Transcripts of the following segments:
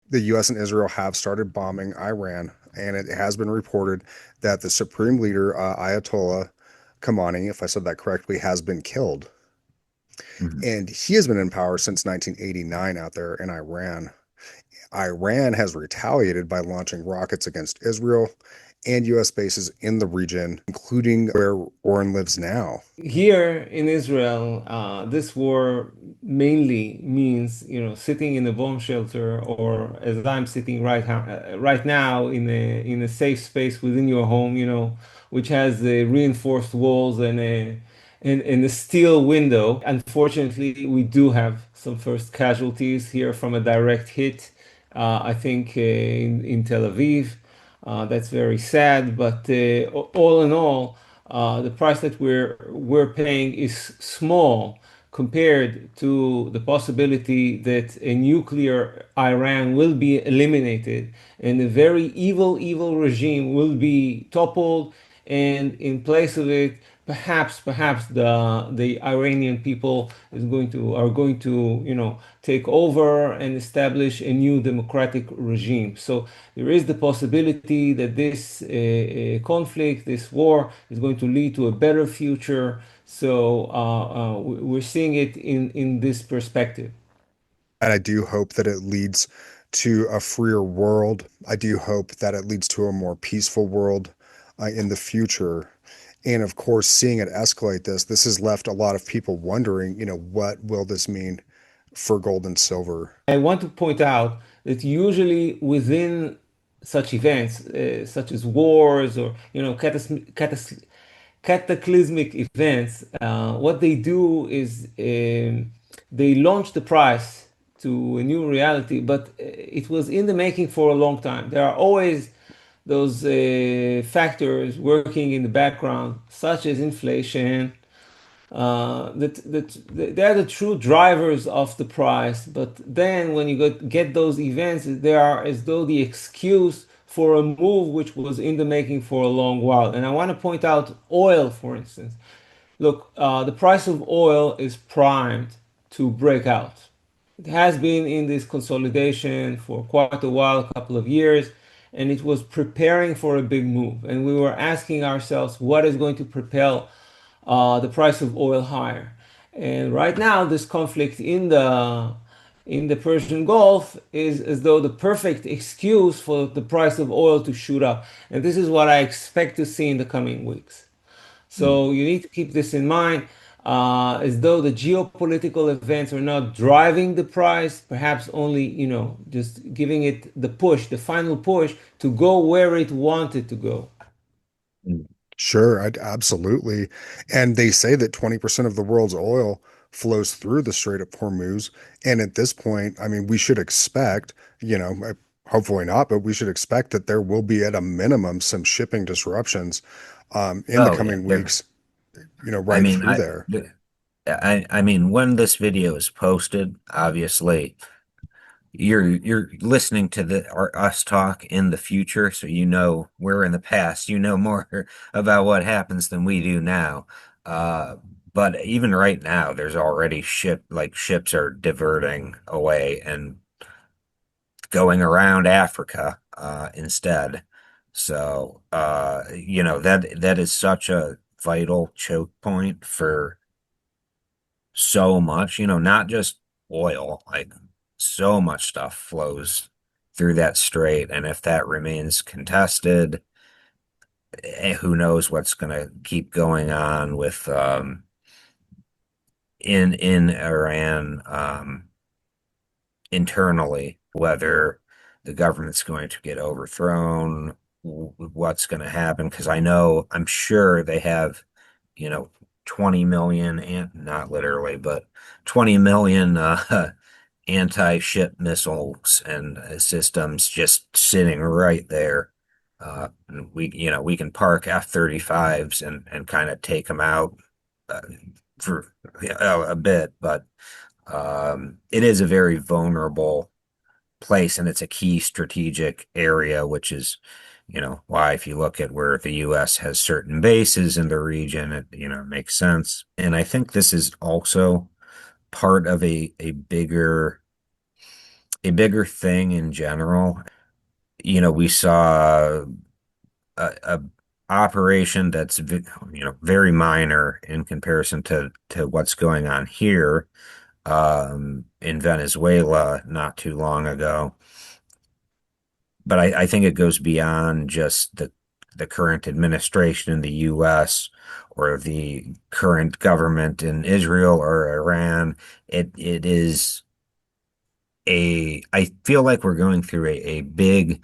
the US and Israel have started bombing Iran, and it has been reported that the supreme leader, Ayatollah Khamenei, if I said that correctly, has been killed. Mhm. And he has been in power since 1989 out there in Iran. Iran has retaliated by launching rockets against Israel and US bases in the region, including where Orrin lives now. Here in Israel, this war mainly means, sitting in a bomb shelter, or as I'm sitting right now in a safe space within your home, which has reinforced walls and a steel window. Unfortunately, we do have some first casualties here from a direct hit. I think in Tel Aviv. That's very sad, but all in all, the price that we're paying is small compared to the possibility that a nuclear Iran will be eliminated and a very evil regime will be toppled, and in place of it, perhaps the Iranian people are going to take over and establish a new democratic regime. So there is the possibility that this conflict, this war, is going to lead to a better future. So we're seeing it in this perspective. And I do hope that it leads to a freer world. I do hope that it leads to a more peaceful world in the future. And of course, seeing it escalate this has left a lot of people wondering, what will this mean for gold and silver? I want to point out that usually within such events, such as wars or cataclysmic events, what they do is they launch the price to a new reality, but it was in the making for a long time. There are always those factors working in the background, such as inflation, that they're the true drivers of the price. But then when you get those events, they are as though the excuse for a move which was in the making for a long while. And I want to point out oil, for instance. Look, the price of oil is primed to break out. It has been in this consolidation for quite a while, a couple of years, and it was preparing for a big move. And we were asking ourselves, what is going to propel the price of oil higher? And right now, this conflict in the Persian Gulf is as though the perfect excuse for the price of oil to shoot up. And this is what I expect to see in the coming weeks. Mm. So you need to keep this in mind, as though the geopolitical events are not driving the price, perhaps only, just giving it the push, the final push to go where it wanted to go. Mm. Sure, absolutely. And they say that 20% of the world's oil flows through the Strait of Hormuz. And at this point, I mean, we should expect, hopefully not, but we should expect that there will be at a minimum some shipping disruptions in the Oh yeah, coming weeks, I right mean, through there. I mean, when this video is posted, obviously you're listening to us talk in the future, so we're in the past. You know more about what happens than we do now. Uh, but even right now, there's already ships are diverting away and going around Africa instead. So that is such a vital choke point for so much, not just oil, like so much stuff flows through that strait. And if that remains contested, who knows what's going to keep going on with in Iran internally, whether the government's going to get overthrown, what's going to happen. Because I'm sure they have, you know, 20 million, and not literally, but 20 million anti-ship missiles and systems just sitting right there. We can park F-35s and kind of take them out uh, for a bit, but it is a very vulnerable place, and it's a key strategic area, which is, why if you look at where the U.S. has certain bases in the region, it, makes sense. And I think this is also part of a bigger a bigger thing in general. We saw a operation that's very minor in comparison to what's going on here in Venezuela not too long ago. But I think it goes beyond just the current administration in the U.S. or the current government in Israel or Iran. It is I feel like we're going through a big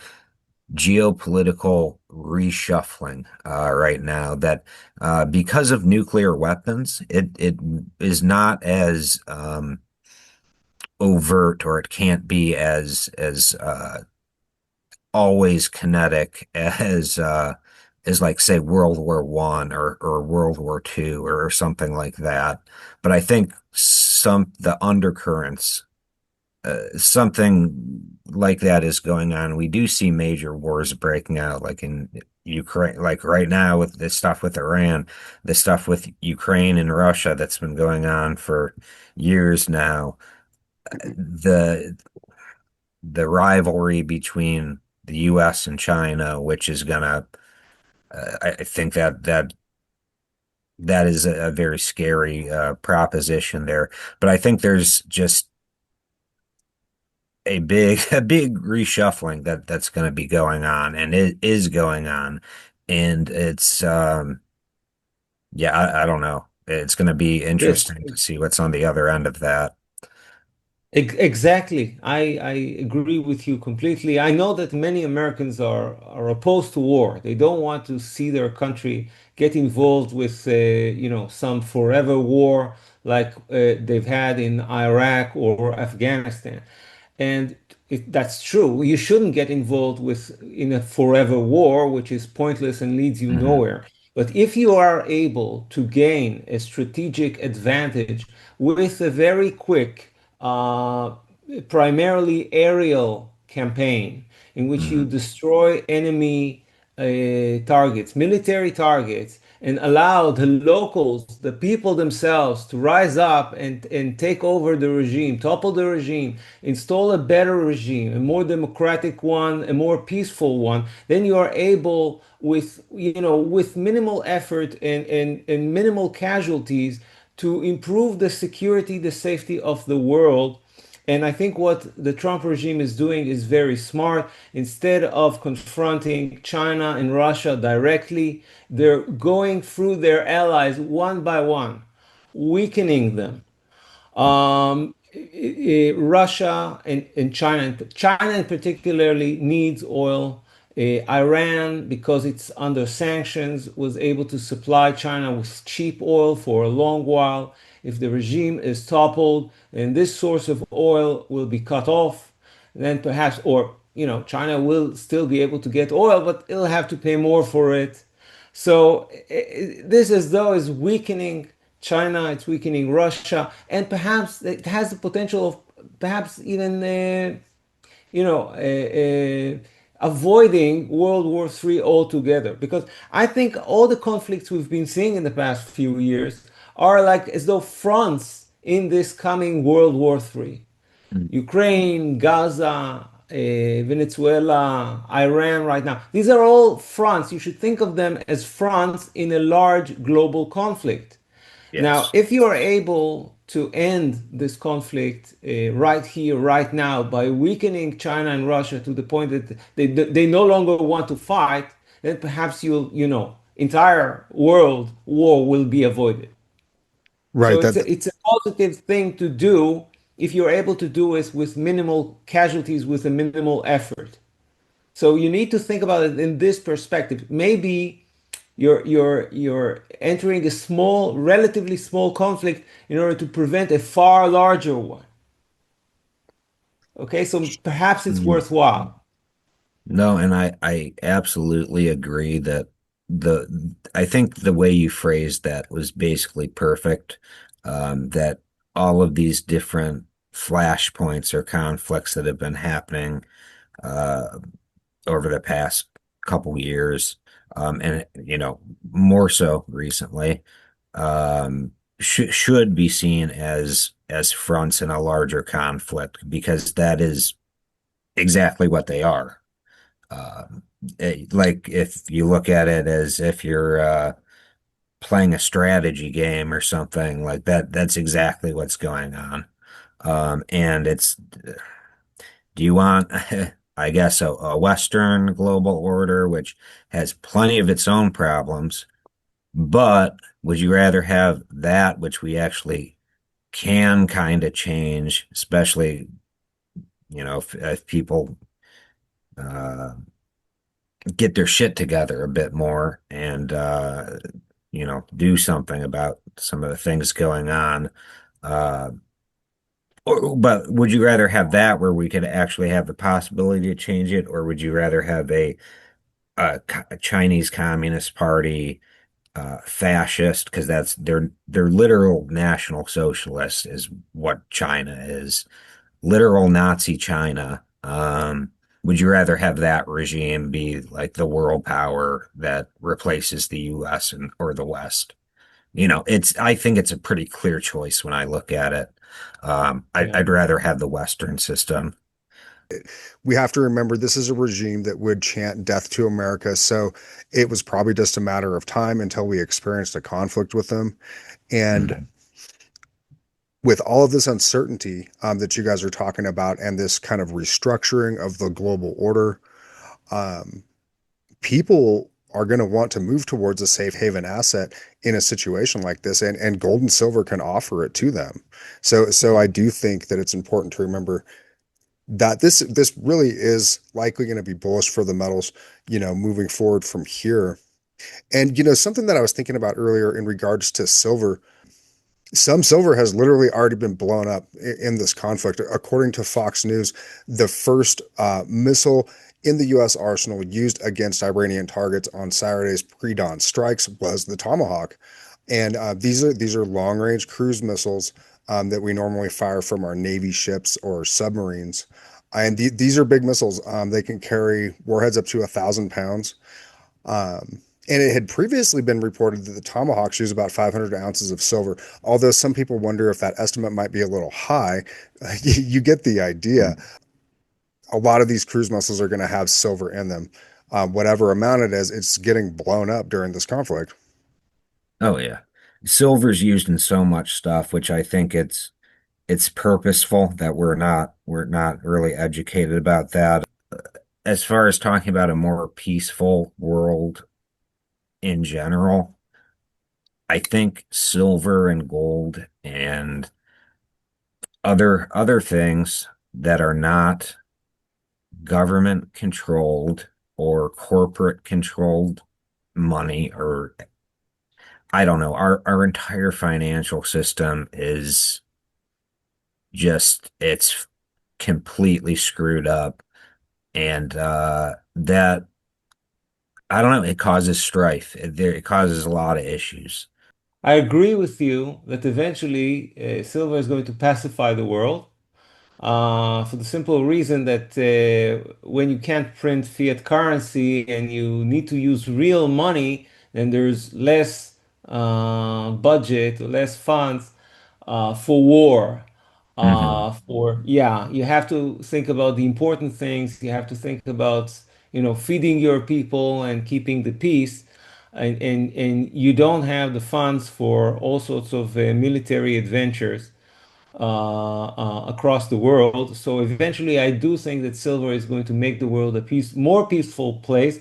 geopolitical reshuffling right now that because of nuclear weapons, it is not as overt, or it can't be as always kinetic as like say World War I or World War II or something like that. But I think the undercurrents, something like that is going on. We do see major wars breaking out, like in Ukraine, like right now with the stuff with Iran, the stuff with Ukraine and Russia that's been going on for years now. The the rivalry between the U.S. and China, which is gonna, I think that is a very scary proposition there. But I think there's just a big reshuffling that's going to be going on, and it is going on, and it's yeah, I don't know. It's going to be Yes, interesting to see what's on the other end of that. exactly. I agree with you completely. I know that many Americans are opposed to war. They don't want to see their country get involved with some forever war like they've had in Iraq or Afghanistan. And that's true. You shouldn't get involved in a forever war, which is pointless and leads you Mhm. nowhere. But if you are able to gain a strategic advantage with a very quick, uh, primarily aerial campaign in which you Mhm. destroy enemy targets, military targets, and allow the locals, the people themselves, to rise up and take over the regime, topple the regime, install a better regime, a more democratic one, a more peaceful one, then you are able with minimal effort and minimal casualties to improve the security, the safety of the world. And I think what the Trump regime is doing is very smart. Instead of confronting China and Russia directly, they're going through their allies one by one, weakening them. Russia and China in particularly needs oil. Iran, because it's under sanctions, was able to supply China with cheap oil for a long while. If the regime is toppled, then this source of oil will be cut off. Then perhaps, or China will still be able to get oil, but it'll have to pay more for it. So this as though is weakening China, it's weakening Russia, and perhaps it has the potential of perhaps even avoiding World War III altogether. Because I think all the conflicts we've been seeing in the past few years are like as though fronts in this coming World War III. Ukraine, Gaza, Venezuela, Iran right now. These are all fronts. You should think of them as fronts in a large global conflict. Now, Yes. if you are able to end this conflict right here, right now, by weakening China and Russia to the point that they no longer want to fight, then perhaps entire world war will be avoided. Right. So That it's a positive thing to do if you're able to do it with minimal casualties, with a minimal effort. So you need to think about it in this perspective. Maybe you're entering a small, relatively small conflict in order to prevent a far larger one. Okay, so perhaps it's Mm. worthwhile. No, and I absolutely agree that I think the way you phrased that was basically perfect. That all of these different flashpoints or conflicts that have been happening uh, over the past couple years, and more so recently, should be seen as fronts in a larger conflict, because that is exactly what they are. Like if you look at it as if you're playing a strategy game or something like that, that's exactly what's going on. And it's, do you want, I guess, a Western global order, which has plenty of its own problems, but would you rather have that, which we actually can kind of change, especially, if people uh, get their shit together a bit more and do something about some of the things going on. Uh, but would you rather have that where we could actually have the possibility to change it, or would you rather have a Chinese Communist Party, fascist, because their literal national socialist is what China is, literal Nazi China. Would you rather have that regime be like the world power that replaces the US or the West? I think it's a pretty clear choice when I look at it. Yeah. I'd rather have the Western system. We have to remember this is a regime that would chant death to America. So it was probably just a matter of time until we experienced a conflict with them. And Mhm. with all of this uncertainty that you guys are talking about and this kind of restructuring of the global order, um, people are going to want to move towards a safe haven asset in a situation like this, and gold and silver can offer it to them. So I do think that it's important to remember that this really is likely going to be bullish for the metals, moving forward from here. And something that I was thinking about earlier in regards to silver, some silver has literally already been blown up in this conflict. According to Fox News, the first missile in the U.S. arsenal used against Iranian targets on Saturday's pre-dawn strikes was the Tomahawk, and these are long-range cruise missiles that we normally fire from our Navy ships or submarines. And these are big missiles. They can carry warheads up to 1,000 pounds. And it had previously been reported that the Tomahawks use about 500 ounces of silver, although some people wonder if that estimate might be a little high. You get the idea. A lot of these cruise missiles are going to have silver in them. Whatever amount it is, it's getting blown up during this conflict. Oh yeah. Silver's used in so much stuff, which I think it's purposeful that we're not really educated about that. As far as talking about a more peaceful world in general, I think silver and gold and other things that are not government controlled or corporate controlled money, or I don't know, our entire financial system is just it's completely screwed up, and that I don't know, it causes strife. It causes a lot of issues. I agree with you that eventually silver is going to pacify the world. For the simple reason that when you can't print fiat currency and you need to use real money, then there's less budget, less funds for war. Hmm. Yeah, you have to think about the important things. You have to think about, feeding your people and keeping the peace. And you don't have the funds for all sorts of military adventures across the world. So eventually, I do think that silver is going to make the world a more peaceful place.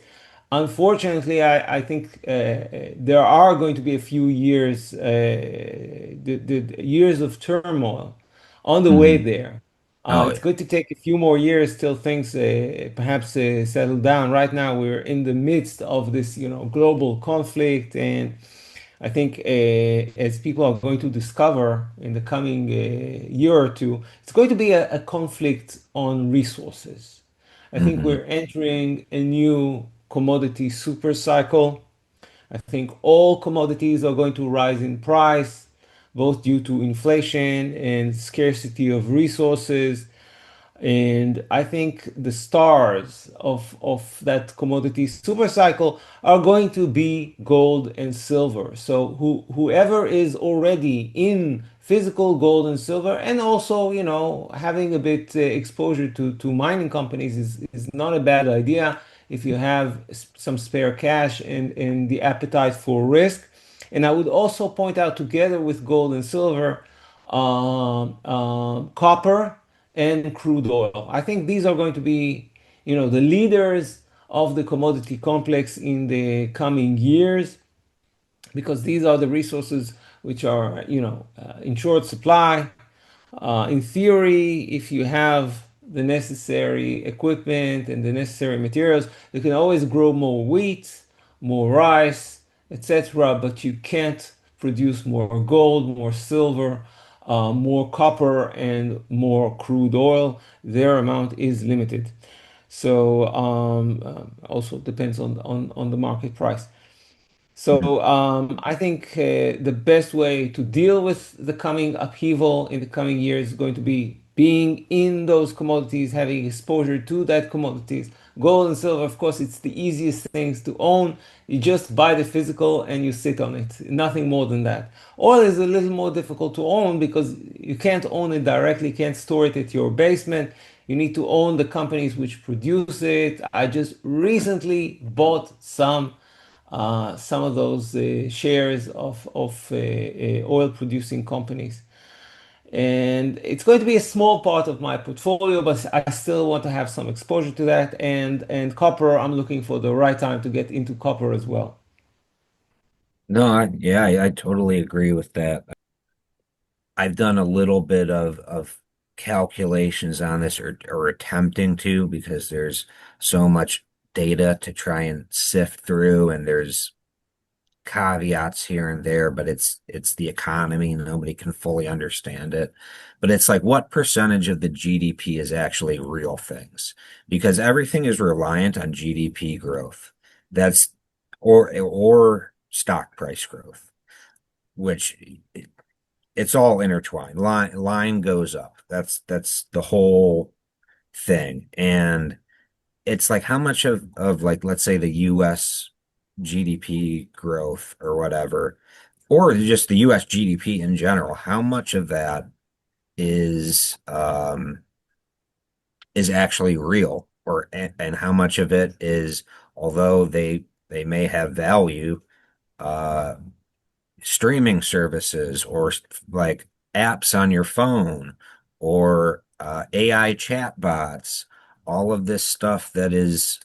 Unfortunately, I think there are going to be a few years, the years of turmoil on the way Hmm. there. Oh It's yeah. going to take a few more years till things perhaps settle down. Right now, we're in the midst of this, global conflict, and I think as people are going to discover in the coming year or two, it's going to be a conflict on resources. I think Hmm. we're entering a new commodity super cycle. I think all commodities are going to rise in price, both due to inflation and scarcity of resources. And I think the stars of that commodity super cycle are going to be gold and silver. So whoever is already in physical gold and silver, and also, having a bit exposure to mining companies is not a bad idea if you have some spare cash and the appetite for risk. And I would also point out, together with gold and silver, copper and crude oil. I think these are going to be, the leaders of the commodity complex in the coming years, because these are the resources which are, in short supply. In theory, if you have the necessary equipment and the necessary materials, you can always grow more wheat, more rice, etc. But you can't produce more gold, more silver, more copper, and more crude oil. Their amount is limited. So also depends on the market price. Mhm. So I think the best way to deal with the coming upheaval in the coming years is going to be being in those commodities, having exposure to that commodities. Gold and silver, of course, it's the easiest things to own. You just buy the physical and you sit on it. Nothing more than that. Oil is a little more difficult to own because you can't own it directly, can't store it at your basement. You need to own the companies which produce it. I just recently bought some of those shares of oil producing companies. And it's going to be a small part of my portfolio, but I still want to have some exposure to that. And copper, I'm looking for the right time to get into copper as well. No, yeah, I totally agree with that. I've done a little bit of calculations on this, or attempting to, because there's so much data to try and sift through, and there's caveats here and there, but it's the economy. Nobody can fully understand it. But it's like, what percentage of the GDP is actually real things? Because everything is reliant on GDP growth. That's or stock price growth, which it's all intertwined. Line goes up. That's the whole thing. And it's like, how much of like, let's say, the US GDP growth or whatever, or just the US GDP in general, how much of that is actually real, or and how much of it is, although they may have value, uh streaming services, or like apps on your phone, or AI chatbots, all of this stuff that is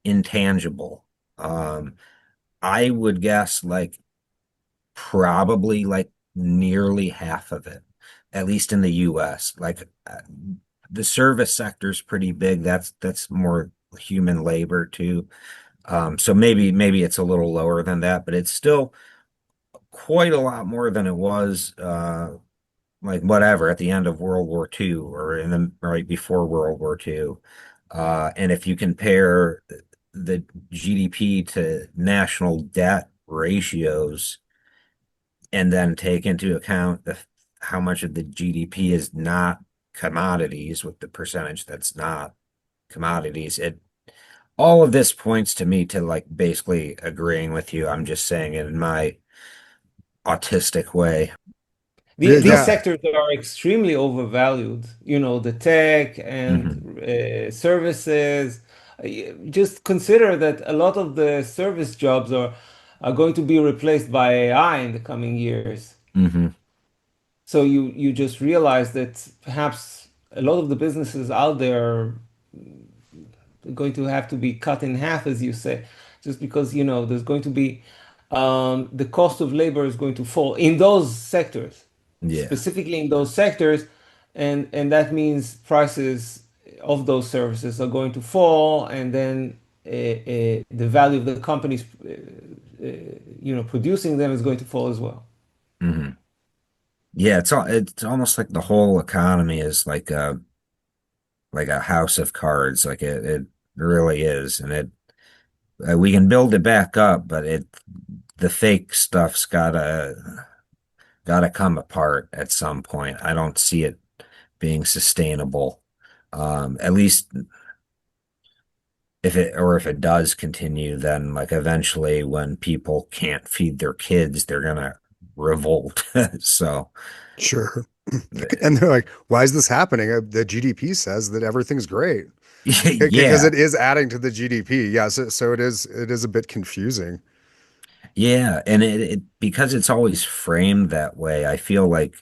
intangible. Um, I would guess like probably like nearly half of it, at least in the US. Like the service sector is pretty big. That's more human labor too. So maybe it's a little lower than that, but it's still quite a lot more than it was like whatever at the end of World War II, or in the right before World War II. And if you compare the GDP to national debt ratios, and then take into account how much of the GDP is not commodities, with the percentage that's not commodities, it all of this points to me to like basically agreeing with you. I'm just saying it in my autistic way. These Yeah, sectors are extremely overvalued. The tech and Hmm. services. Just consider that a lot of the service jobs are going to be replaced by AI in the coming years. Hmm. So you just realize that perhaps a lot of the businesses out there going to have to be cut in half, as you say, just because, there's going to be the cost of labor is going to fall in those sectors, Yeah. specifically in those sectors, and that means prices of those services are going to fall, and then the value of the companies, producing them is going to fall as well. Hmm. Yeah, it's almost like the whole economy is like a house of cards. Like it really is. And we can build it back up, but the fake stuff's gotta come apart at some point. I don't see it being sustainable. At least if it does continue, then like eventually when people can't feed their kids, they're gonna revolt. So Sure. And they're like, why is this happening? The GDP says that everything's great because yeah, it is adding to the GDP. Yeah, so it is a bit confusing. yeah, and it because it's always framed that way, I feel like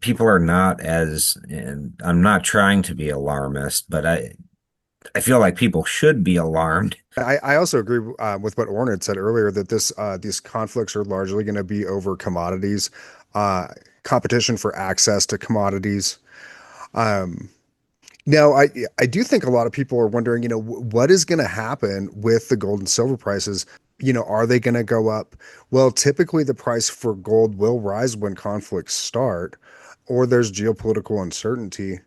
people are not as, and I'm not trying to be alarmist, but I feel like people should be alarmed. I also agree with what Orrin had said earlier that these conflicts are largely going to be over commodities, uh, competition for access to commodities. Um, Now, I do think a lot of people are wondering, what is going to happen with the gold and silver prices? Are they going to go up? Well, typically the price for gold will rise when conflicts start, or there's geopolitical uncertainty.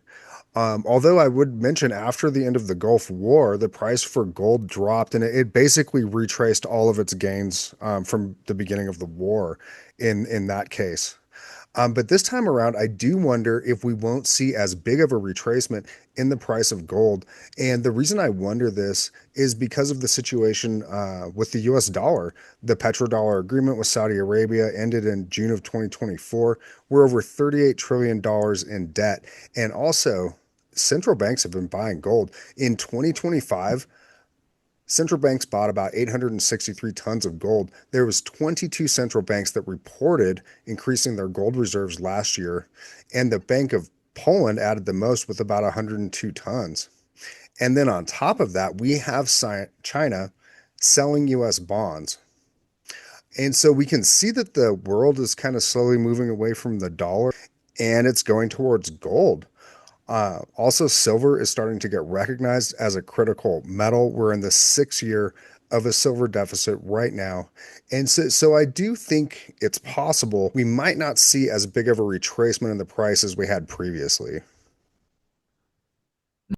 Although I would mention after the end of the Gulf War, the price for gold dropped, and it basically retraced all of its gains from the beginning of the war. In that case. But this time around, I do wonder if we won't see as big of a retracement in the price of gold. And the reason I wonder this is because of the situation with the US dollar. The petrodollar agreement with Saudi Arabia ended in June of 2024. We're over $38 trillion in debt. And also, central banks have been buying gold. In 2025, central banks bought about 863 tons of gold. There was 22 central banks that reported increasing their gold reserves last year, and the Bank of Poland added the most with about 102 tons. And then on top of that, we have China selling US bonds. And so we can see that the world is kind of slowly moving away from the dollar and it's going towards gold. Also, silver is starting to get recognized as a critical metal. We're in the 6th year of a silver deficit right now. And so I do think it's possible we might not see as big of a retracement in the price as we had previously.